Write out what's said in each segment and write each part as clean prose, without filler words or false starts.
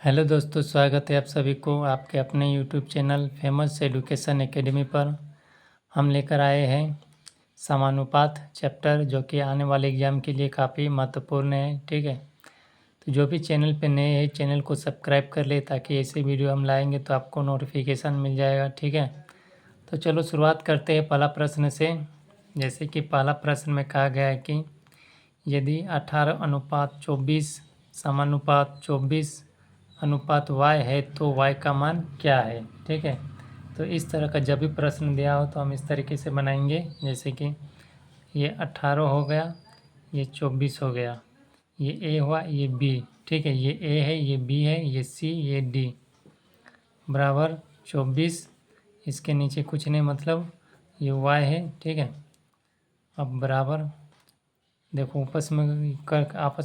Hello दोस्तों, स्वागत है आप सभी को आपके अपने YouTube channel famous education academy पर। हम लेकर आए हैं समानुपात चैप्टर, जो कि आने वाले एग्ज़ाम के लिए काफ़ी महत्वपूर्ण है। ठीक है, तो जो भी चैनल पे नए हैं चैनल को सब्सक्राइब कर ले, ताकि ऐसे वीडियो हम लाएंगे तो आपको नोटिफिकेशन मिल जाएगा। ठीक है, तो चलो शुरुआत करते हैं पहला प्रश्न से। जैसे कि पहला प्रश्न में कहा गया है कि यदि 18:24 समानुपात 24 अनुपात y है तो y का मान क्या है। ठीक है, तो इस तरह का जब भी प्रश्न दिया हो तो हम इस तरीके से बनाएंगे। जैसे कि ये 18 हो गया, ये 24 हो गया, ये a हुआ, ये b। ठीक है, ये a है, ये b है, ये c, ये d बराबर 24। इसके नीचे कुछ नहीं, मतलब ये y है। ठीक है, अब बराबर देखो आपस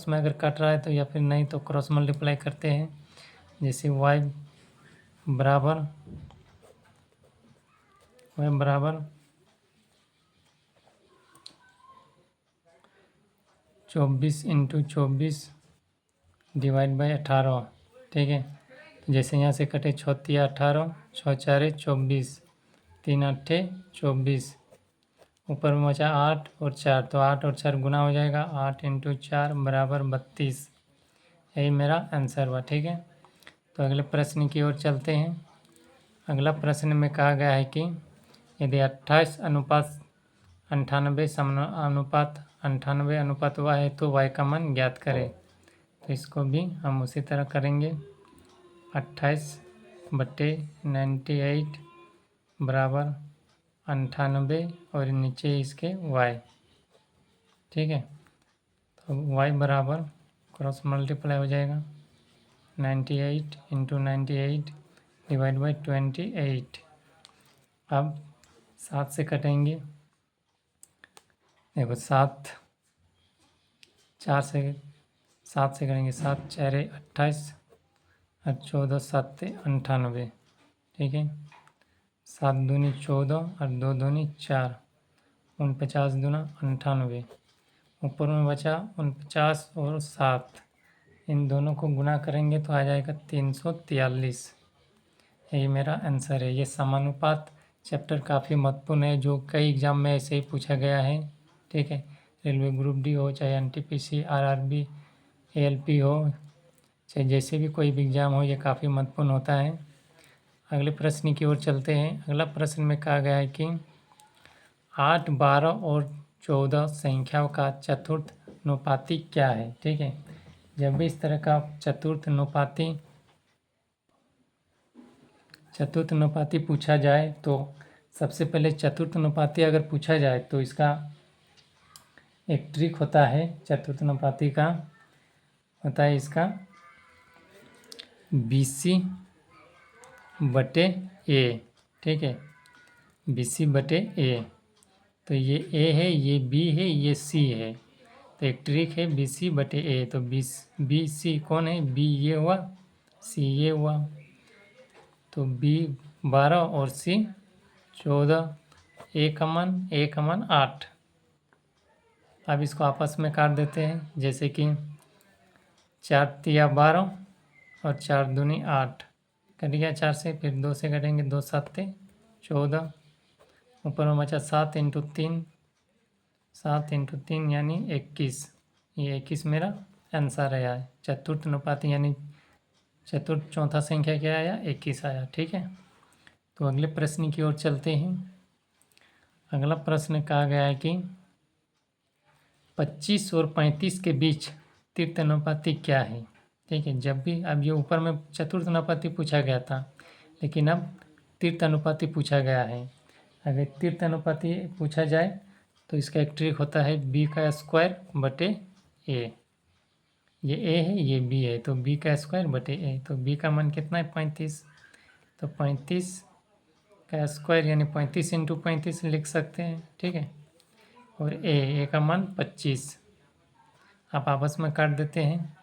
में अगर कट रहा है तो, या फिर नहीं तो क्रॉस मल्टीप्लाई करते हैं। जैसे y बराबर 24 × 24 डिवाइड बाई 18। ठीक है, तो जैसे यहाँ से कटे 6 × 18, 6 × 4 = 24, 3 × 8 = 24, ऊपर में बचा 8 और 4, तो 8 और 4 गुना हो जाएगा, 8 × 4 बराबर 32। यही मेरा आंसर हुआ। ठीक है, तो अगले प्रश्न की ओर चलते हैं। अगला प्रश्न में कहा गया है कि यदि 28:98 y है तो y का मान ज्ञात करें। तो इसको भी हम उसी तरह करेंगे। 28/98 बराबर 98 और नीचे इसके y। ठीक है, तो y बराबर क्रॉस मल्टीप्लाई हो जाएगा, 98 × 98 डिवाइड बाई 28। अब 7 से कटेंगे। देखो 7 से करेंगे, 7 × 4 = 28 और 14 × 7 = 98। ठीक है, 7 दूनी 14 और 2 दूनी 4, 49 दूना 98। ऊपर में बचा 49 और 7, इन दोनों को गुना करेंगे तो आ जाएगा 343। यही मेरा आंसर है। ये समानुपात चैप्टर काफ़ी महत्वपूर्ण है, जो कई एग्ज़ाम में ऐसे ही पूछा गया है। ठीक है, रेलवे ग्रुप डी हो, चाहे एनटीपीसी, आरआरबी, एएलपी हो, चाहे जैसे भी कोई भी एग्ज़ाम हो, ये काफ़ी महत्वपूर्ण होता है। अगले प्रश्न की ओर चलते हैं। अगला प्रश्न में कहा गया है कि 8, 12 और 14 संख्याओं का चतुर्थ अनुपाती क्या है। ठीक है, जब भी इस तरह का चतुर्थ अनुपाती पूछा जाए तो सबसे पहले चतुर्थ अनुपाती अगर पूछा जाए तो इसका एक ट्रिक होता है। चतुर्थ अनुपाती का होता है इसका BC/A। ठीक है, BC/A। तो ये A है, ये B है, ये C है। तो एक ट्रिक है BC/A। तो BC कौन है? B ये हुआ, C ये हुआ। तो B 12 और C 14, A का मान 8। अब इसको आपस में काट देते हैं। जैसे कि 4 × 12 और 4 दूनी 8, कट गया 4 से, फिर 2 से कटेंगे, 2 × 7 = 14, ऊपर में बचा 7 × 3, 7 × 3 यानी 21। ये 21 मेरा आंसर आया है। चतुर्थ अनुपाती यानी चतुर्थ चौथा संख्या क्या आया? 21 आया। ठीक है, तो अगले प्रश्न की ओर चलते हैं। अगला प्रश्न कहा गया है कि 25 और 35 के बीच तृतीय अनुपाती क्या है। ठीक है, जब भी अब ये ऊपर में चतुर्थ अनुपाती पूछा गया था, लेकिन अब तृतीय अनुपाती पूछा गया है। अगर तृतीय अनुपाती पूछा जाए तो इसका एक ट्रिक होता है B² A। ये A है, ये B है, तो B² A। तो B का मान कितना है? 35। तो 35² यानी 35 × 35 लिख सकते हैं। ठीक है, और A का मान 25। आप आपस में काट देते हैं।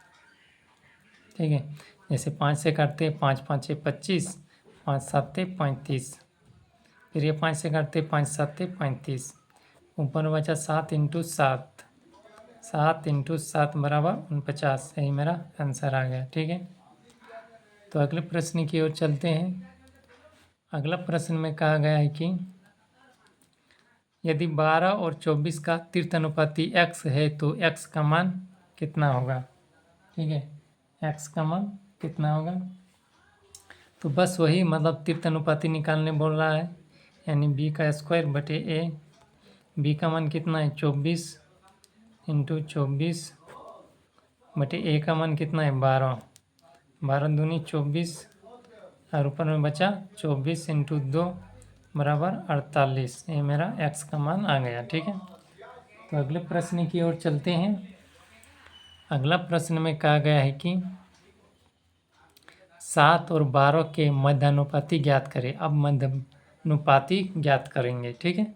ठीक है, जैसे 5 से काटते हैं, 5 × 5 = 25, 5 × 7 = 35। फिर ये 5 से काटते हैं, 5 × 7 = 35, ऊपर में बचा 7 × 7, 7 × 7 बराबर 49। यही मेरा आंसर आ गया। ठीक है, तो अगले प्रश्न की ओर चलते हैं। अगला प्रश्न में कहा गया है कि यदि 12 और 24 का तीर्थानुपाती x है तो x का मान कितना होगा। ठीक है, x का मान कितना होगा। तो बस वही मतलब तीर्थानुपाती निकालने बोल रहा है, यानी b का स्क्वायर बटे a। b का मान कितना है 24 इंटू 24 बटे a का मान कितना है 12। 12 दूनी 24 और ऊपर में बचा 24 इंटू 2 बराबर 48। ये मेरा x का मान आ गया। ठीक है, तो अगले प्रश्न की ओर चलते हैं। अगला प्रश्न में कहा गया है कि 7 और 12 के मध्यानुपाती ज्ञात करें। अब मध्यानुपाती ज्ञात करेंगे। ठीक है,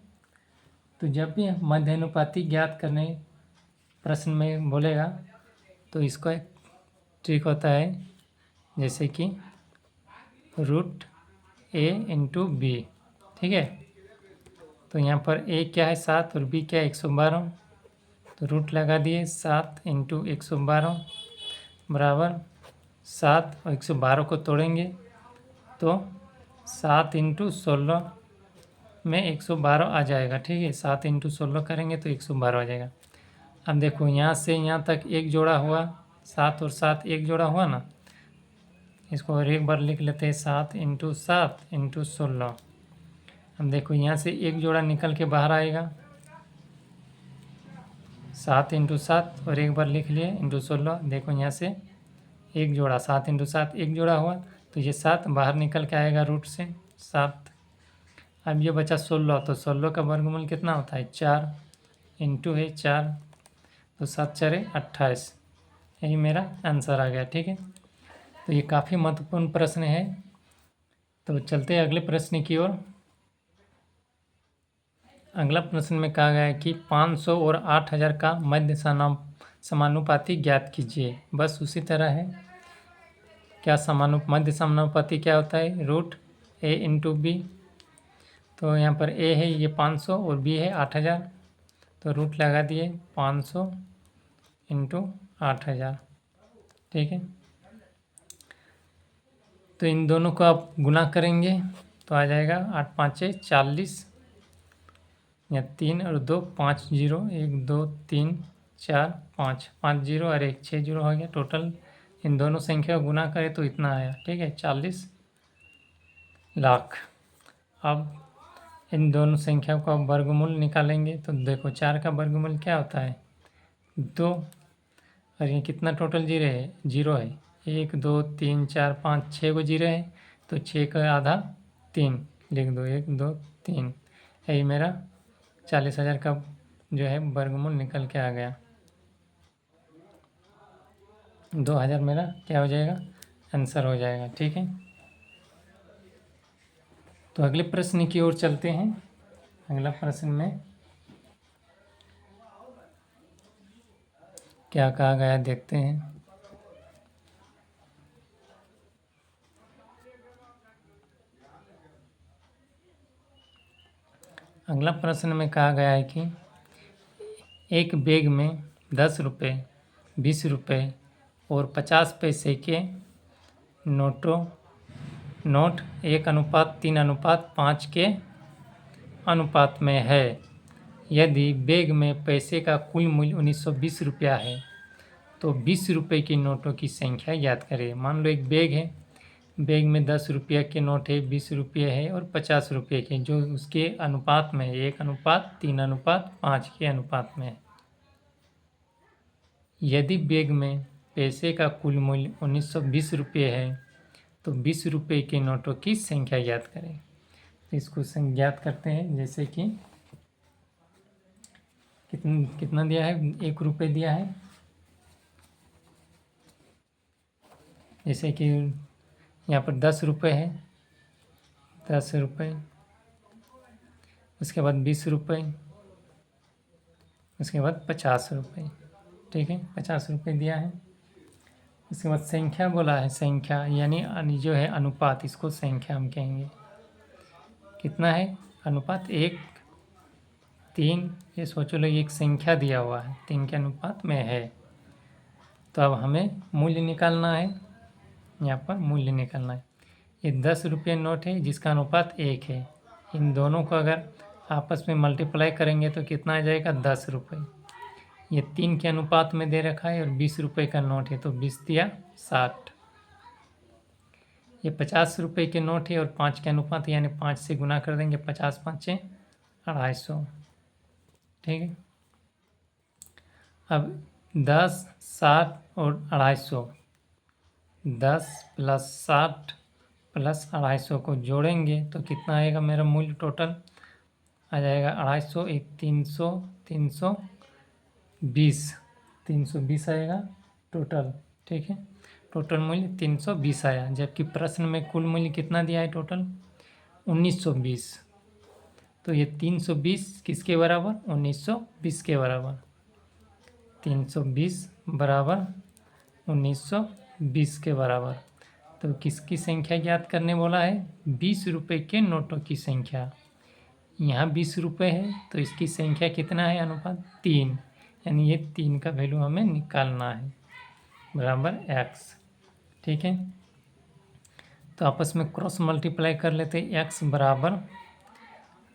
तो जब भी मध्यानुपाती ज्ञात करने प्रश्न में बोलेगा तो इसका एक ट्रिक होता है, जैसे कि रूट a इंटू बी। ठीक है, तो यहाँ पर a क्या है 7 और b क्या है 112। तो रूट लगा दिए 7 इंटू 112 बराबर 7 और 112 को तोड़ेंगे तो 7 इंटू 16 में 112 आ जाएगा। ठीक है, 7 इंटू 16 करेंगे तो 112 आ जाएगा। अब देखो यहाँ से यहाँ तक एक जोड़ा हुआ, 7 और 7 एक जोड़ा हुआ ना, इसको और एक बार लिख लेते हैं 7 इंटू 7 इंटू 16। अब देखो यहाँ से एक जोड़ा निकल के बाहर आएगा, 7 इंटू 7 और एक बार लिख लिए इंटू 16। देखो यहाँ से एक जोड़ा 7 इंटू 7 एक जोड़ा हुआ, तो ये 7 बाहर निकल के आएगा रूट से 7। अब ये बचा 16, तो 16 का वर्गमूल कितना होता है 4 इंटू है 4, तो 7 4 28। यही मेरा आंसर आ गया। ठीक है, तो ये काफ़ी महत्वपूर्ण प्रश्न है। तो चलते हैं अगले प्रश्न की ओर। अगला प्रश्न में कहा गया है कि 500 और 8000 का मध्य समानुपाती ज्ञात कीजिए। बस उसी तरह है। क्या मध्य समानुपाती क्या होता है, रूट a इंटू बी। तो यहाँ पर a है ये 500 और b है 8000, तो रूट लगा दिए 500 इंटू 8000। ठीक है, तो इन दोनों को आप गुना करेंगे तो आ जाएगा 8 5 40, या 3 और 2 5 0, 1 2 3 4 5 5 0 और 1 6 0 हो गया टोटल। इन दोनों संख्या को गुना करें तो इतना आया। ठीक है, 40 लाख। अब इन दोनों संख्या को आप वर्गमूल निकालेंगे तो देखो 4 का वर्गमूल क्या होता है 2, और ये कितना टोटल जीरो है 1 2 3 4 5 6 को जीरो है, तो 6 का आधा 3 लिख दो 1 2 3। यही मेरा 40,000 का जो है वर्गमूल निकल के आ गया। 2000 मेरा क्या हो जाएगा आंसर हो जाएगा। ठीक है, तो अगले प्रश्न की ओर चलते हैं। अगला प्रश्न में क्या कहा गया देखते हैं। अगला प्रश्न में कहा गया है कि एक बैग में 10 रुपये 20 रुपये और 50 पैसे के नोट 1:3:5 के अनुपात में है। यदि बैग में पैसे का कुल मूल्य 1920 रुपया है तो 20 रुपये की नोटों की संख्या ज्ञात करें। मान लो एक बैग है, बैग में 10 रुपया के नोट है, 20 रुपये है और 50 रुपये के, जो उसके अनुपात में है 1:3:5 के अनुपात में है। यदि बैग में पैसे का कुल मूल्य 1920 रुपये है तो 20 रुपये के नोटों की संख्या ज्ञात करें। तो इसको ज्ञात करते हैं, जैसे कि कितना दिया है 1 रुपये दिया है, जैसे कि यहाँ पर 10 रुपये है 10 रुपये, उसके बाद 20 रुपये, उसके बाद 50 रुपये। ठीक है, 50 रुपये दिया है। उसके बाद संख्या बोला है, संख्या यानी जो है अनुपात, इसको संख्या हम कहेंगे। कितना है अनुपात 1:3। ये सोचो लो एक संख्या दिया हुआ है 3 के अनुपात में है। तो अब हमें मूल्य निकालना है, यहाँ पर मूल्य निकालना है। ये 10 रुपये नोट है जिसका अनुपात 1 है। इन दोनों को अगर आपस में मल्टीप्लाई करेंगे तो कितना आ जाएगा 10 रुपये। ये 3 के अनुपात में दे रखा है और 20 रुपये का नोट है तो 20 दिया 60। ये 50 रुपये के नोट है और 5 के अनुपात यानी 5 से गुना कर देंगे, 50 5 250। ठीक है। अब 10 60 और 250, 10 + 60 + 250 को जोड़ेंगे तो कितना आएगा मेरा मूल्य टोटल आ जाएगा 250 एक 300 320 320 आएगा टोटल। ठीक है, टोटल मूल्य 320 आया, जबकि प्रश्न में कुल मूल्य कितना दिया है टोटल 1920। तो ये 320 किसके बराबर 1920 के बराबर, 320 बराबर 1920 के बराबर। तो किसकी संख्या ज्ञात करने बोला है 20 रुपये के नोटों की संख्या। यहाँ 20 रुपये है तो इसकी संख्या कितना है अनुपात 3, यानी ये 3 का वैल्यू हमें निकालना है बराबर x। ठीक है, तो आपस में क्रॉस मल्टीप्लाई कर लेते हैं। x बराबर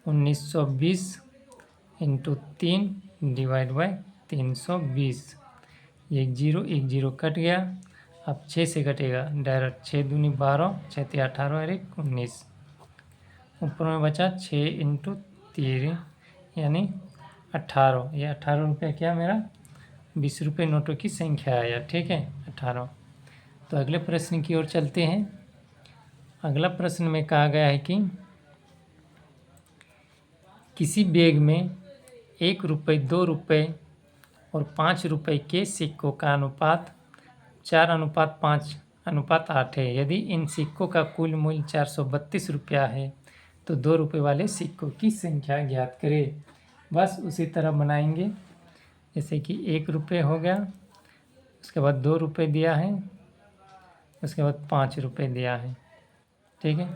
1920 × 3 / 320। एक जीरो कट गया, अब 6 से कटेगा डायरेक्ट, 6 दूनी 12 6 × 18 और 1 19। ऊपर में बचा 6 × 3 यानी 18। ये 18 रुपये क्या मेरा 20 रुपये नोटों की संख्या आया। ठीक है 18। तो अगले प्रश्न की ओर चलते हैं। अगला प्रश्न में कहा गया है कि किसी बैग में 1 रुपये 2 रुपये और 5 रुपये के सिक्कों का अनुपात 4:5:8 है। यदि इन सिक्कों का कुल मूल्य 432 रुपया है तो 2 रुपये वाले सिक्कों की संख्या ज्ञात करें। बस उसी तरह बनाएंगे, जैसे कि 1 रुपये हो गया, उसके बाद 2 रुपये दिया है, उसके बाद 5 रुपये दिया है। ठीक है,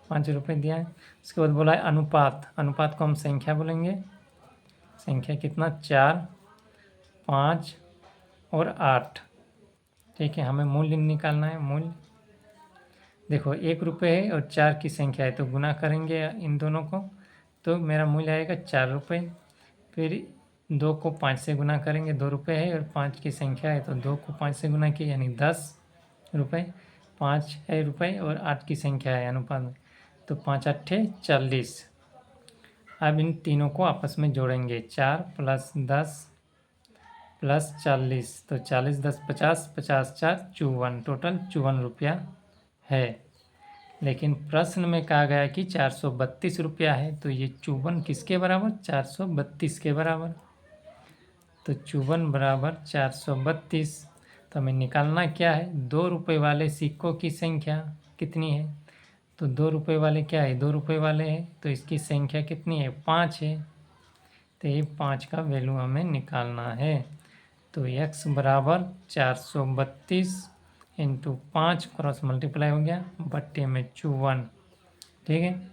5 रुपये दिया है। उसके बाद बोला है अनुपात, अनुपात को हम संख्या बोलेंगे। संख्या कितना 4 5 और 8। ठीक है, हमें मूल्य निकालना है। मूल्य देखो 1 रुपये है और 4 की संख्या है तो गुना करेंगे इन दोनों को तो मेरा मूल्य आएगा 4 रुपये। फिर 2 को 5 से गुना करेंगे, 2 रुपये है और 5 की संख्या है तो 2 को 5 से गुना किया यानी 10 रुपये। 5 है रुपये और 8 की संख्या है अनुपात में, तो 5 8 40। अब इन तीनों को आपस में जोड़ेंगे, 4 + 10 + 40, तो 40 10 50, 50 4 54, टोटल 54 रुपया है। लेकिन प्रश्न में कहा गया कि 432 रुपया है, तो ये 54 किसके बराबर 432 के बराबर। तो 54 बराबर 432। तो हमें निकालना क्या है 2 रुपये वाले सिक्कों की संख्या कितनी है। तो 2 रुपये वाले क्या है 2 रुपये वाले हैं तो इसकी संख्या कितनी है 5 है। तो ये 5 का वैल्यू हमें निकालना है। तो x बराबर 432 × 5 क्रॉस मल्टीप्लाई हो गया बट्टे में 54। ठीक है,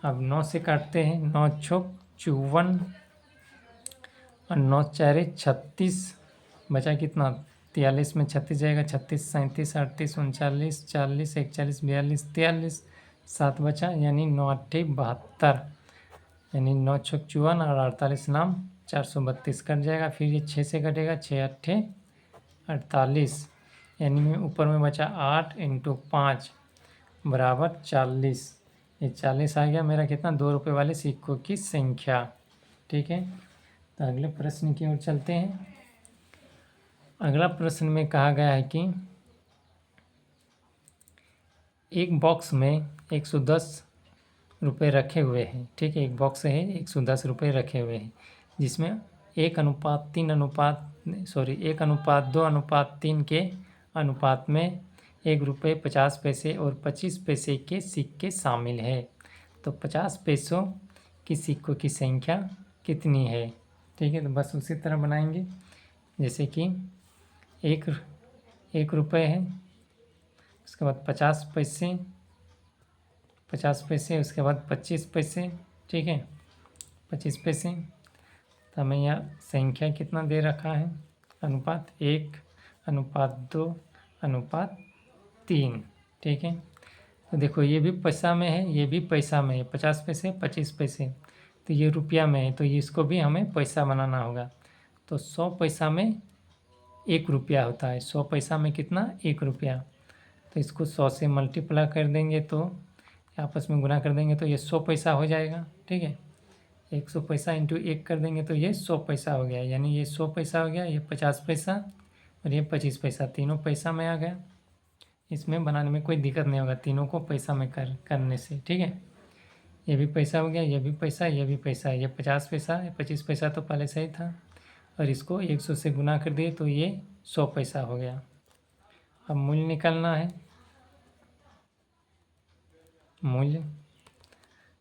अब 9 से काटते हैं, 9 छुक 54 और 9 4 36, बचा कितना 43 में 36 जाएगा, 36 37 38 39 40 41 42 43, 7 बचा यानी 9 8 72, यानी 9 छुक 54 और 48 नाम 432 कट जाएगा। फिर ये 6 से कटेगा, 6 8 48, यानी में ऊपर में बचा 8 × 5 बराबर 40। ये 40 आ गया मेरा कितना 2 रुपये वाले सिक्कों की संख्या। ठीक है, तो अगले प्रश्न की ओर चलते हैं। अगला प्रश्न में कहा गया है कि एक बॉक्स में 110 रुपये रखे हुए हैं। ठीक है, एक बॉक्स है 110 रुपये रखे हुए हैं जिसमें 1:2:3 के अनुपात में 1 रुपये 50 पैसे और 25 पैसे के सिक्के शामिल है। तो 50 पैसों की सिक्कों की संख्या कितनी है। ठीक है, तो बस उसी तरह बनाएंगे, जैसे कि एक रुपये है, उसके बाद 50 पैसे, उसके बाद 25 पैसे। ठीक है, 25 पैसे। तो हमें यहाँ संख्या कितना दे रखा है अनुपात 1:2:3। 3। ठीक है, तो देखो ये भी पैसा में है, ये भी पैसा में है, 50 पैसे 25 पैसे, तो ये रुपया में है, तो ये इसको भी हमें पैसा बनाना होगा। तो 100 पैसा में 1 रुपया होता है, 100 पैसा में कितना, 1 रुपया। तो इसको 100 से मल्टीप्लाई कर देंगे, तो आपस में गुना कर देंगे तो ये 100 पैसा हो जाएगा। ठीक है, 100 पैसा इंटू 1 कर देंगे तो ये 100 पैसा हो गया, यानी ये 100 पैसा हो गया, ये 50 पैसा और ये 25 पैसा, तीनों पैसा में आ गया। इसमें बनाने में कोई दिक्कत नहीं होगा, तीनों को पैसा में करने से। ठीक है, ये भी पैसा हो गया, ये भी पैसा, ये भी पैसा, ये 50 पैसा, ये 25 पैसा तो पहले से ही था, और इसको 100 से गुना कर दिए तो ये 100 पैसा हो गया। अब मूल्य निकालना है, मूल्य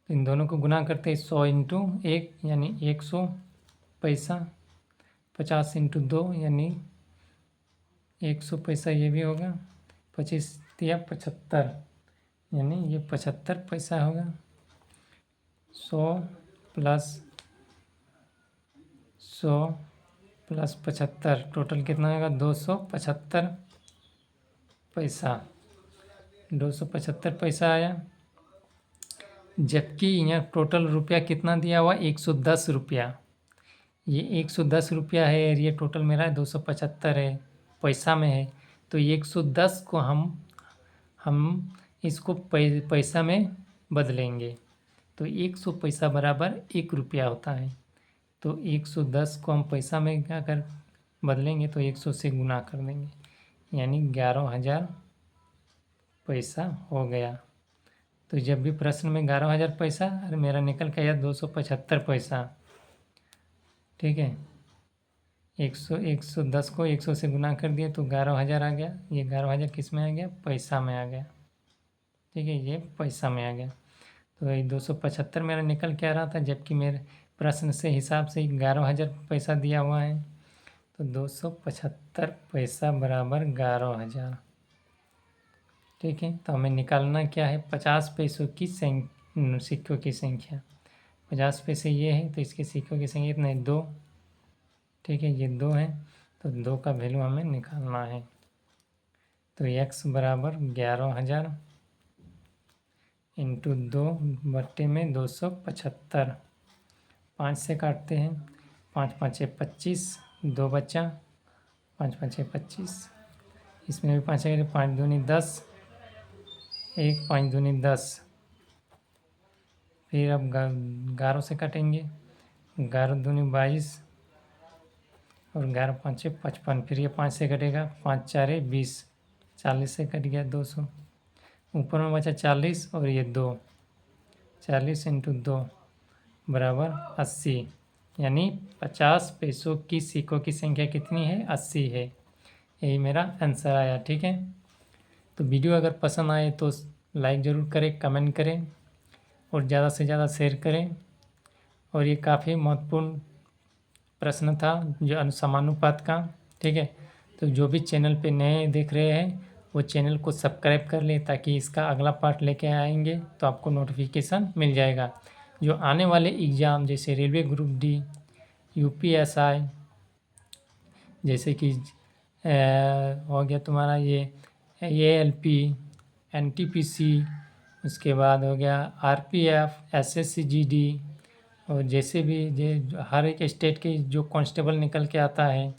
इन दोनों को गुना करते हैं, 100 इंटू 1 यानी 100 पैसा, 50 इंटू 2 यानी 100 पैसा, ये भी होगा, 25 या 75 यानी ये 75 पैसा होगा। 100 प्लस 100 प्लस 75 टोटल कितना होगा, 275 पैसा, 275 पैसा आया। जबकि यहाँ टोटल रुपया कितना दिया हुआ, 110 रुपया, ये 110 रुपया है और ये टोटल मेरा 275 है, पैसा में है। तो 110 को हम इसको पैसा में बदलेंगे, तो 100 पैसा बराबर 1 रुपया होता है। तो 110 को हम पैसा में अगर बदलेंगे तो 100 से गुना कर देंगे, यानी 11,000 पैसा हो गया। तो जब भी प्रश्न में 11,000 पैसा, अरे मेरा निकल के आया 275 पैसा। ठीक है, 110 को 100 से गुना कर दिए तो 11,000 आ गया, ये 11,000 किस में आ गया, पैसा में आ गया। ठीक है, ये पैसा में आ गया। तो ये 275 मेरा निकल के आ रहा था, जबकि मेरे प्रश्न से हिसाब से 11,000 पैसा दिया हुआ है, तो 275 पैसा बराबर 11,000। ठीक है, तो हमें निकालना क्या है, 50 पैसों की सिक्कों की संख्या। 50 पैसे ये है, तो इसके सिक्कों की संख्या कितना है, 2। ठीक है, ये 2 है, तो 2 का वैल्यू हमें निकालना है। तो x बराबर 11,000 इंटू 2 बट्टे में 275, 5 से काटते हैं, 5 5 25, 2 बचा, 5 5 25, इसमें भी 5 है, 5 दूनी 10, 1 5 दूनी 10। फिर अब 11 से काटेंगे, 11 दूनी 22 और 11 5 55, फिर ये 5 से कटेगा, 5 4 20, 40 से कट गया 200, ऊपर में बचा 40 और ये 2, 40 इंटू 2 बराबर 80, यानी 50 पैसों की सिक्कों की संख्या कितनी है, 80 है। यही मेरा आंसर आया। ठीक है, तो वीडियो अगर पसंद आए तो लाइक ज़रूर करें, कमेंट करें और ज़्यादा से ज़्यादा शेयर करें। और ये काफ़ी महत्वपूर्ण प्रश्न था जो समानुपात का। ठीक है, तो जो भी चैनल पे नए देख रहे हैं वो चैनल को सब्सक्राइब कर लें, ताकि इसका अगला पार्ट लेके आएंगे तो आपको नोटिफिकेशन मिल जाएगा। जो आने वाले एग्ज़ाम जैसे रेलवे ग्रुप डी, यूपीएसआई, जैसे कि हो गया तुम्हारा ये एएलपी, एनटीपीसी, उसके बाद हो गया आरपीएफ, एसएससीजीडी, और जैसे भी हर एक स्टेट के जो कांस्टेबल निकल के आता है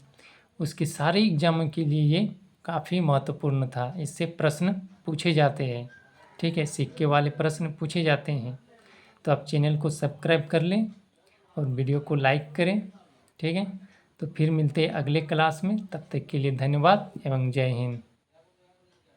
उसके सारे एग्जामों के लिए ये काफ़ी महत्वपूर्ण था। इससे प्रश्न पूछे जाते हैं। ठीक है, सिक्के वाले प्रश्न पूछे जाते हैं। तो आप चैनल को सब्सक्राइब कर लें और वीडियो को लाइक करें। ठीक है, तो फिर मिलते हैं अगले क्लास में, तब तक के लिए धन्यवाद एवं जय हिंद।